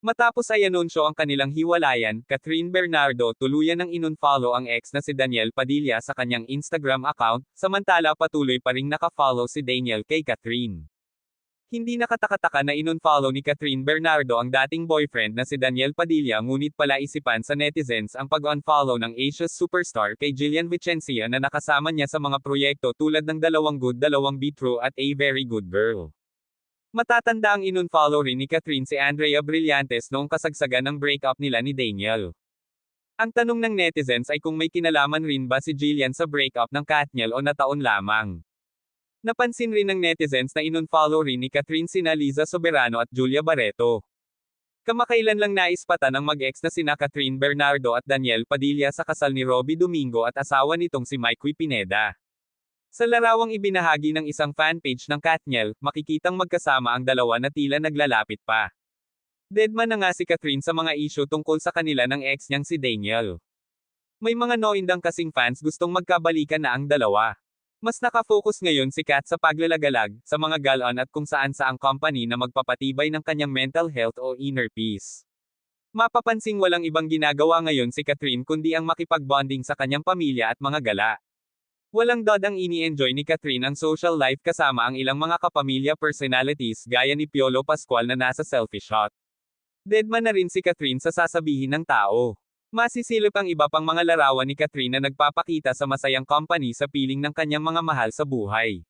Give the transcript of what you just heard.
Matapos ay anunsyo ang kanilang hiwalayan, Catherine Bernardo tuluyan ng inunfollow ang ex na si Daniel Padilla sa kanyang Instagram account, samantala patuloy pa ring nakafollow si Daniel kay Catherine. Hindi nakataka-taka na inunfollow ni Catherine Bernardo ang dating boyfriend na si Daniel Padilla, ngunit palaisipan sa netizens ang pag-unfollow ng Asia's superstar kay Jillian Vicencia na nakasama niya sa mga proyekto tulad ng Dalawang Good Dalawang Be True at A Very Good Girl. Matatanda ang inunfollow rin ni Catherine si Andrea Brillantes noong kasagsagan ng breakup nila ni Daniel. Ang tanong ng netizens ay kung may kinalaman rin ba si Jillian sa breakup ng Katniel o nataon lamang. Napansin rin ng netizens na inunfollow rin ni Catherine sina Liza Soberano at Julia Barreto. Kamakailan lang naispatan ng mag-ex na sina Catherine Bernardo at Daniel Padilla sa kasal ni Robbie Domingo at asawa nitong si Mikey Pineda. Sa larawang ibinahagi ng isang fanpage ng Katniel, makikitang magkasama ang dalawa na tila naglalapit pa. Deadman na nga si Catherine sa mga issue tungkol sa kanila ng ex niyang si Daniel. May mga noindang kasing fans gustong magkabalikan na ang dalawa. Mas nakafocus ngayon si Kat sa paglalagalag, sa mga galon at kung saan sa ang company na magpapatibay ng kanyang mental health o inner peace. Mapapansing walang ibang ginagawa ngayon si Catherine kundi ang makipag-bonding sa kanyang pamilya at mga gala. Walang dodang ini-enjoy ni Catherine ang social life kasama ang ilang mga kapamilya personalities gaya ni Piolo Pascual na nasa selfie shot. Deadman na rin si Catherine sa sasabihin ng tao. Masisilip ang iba pang mga larawan ni Catherine na nagpapakita sa masayang company sa piling ng kanyang mga mahal sa buhay.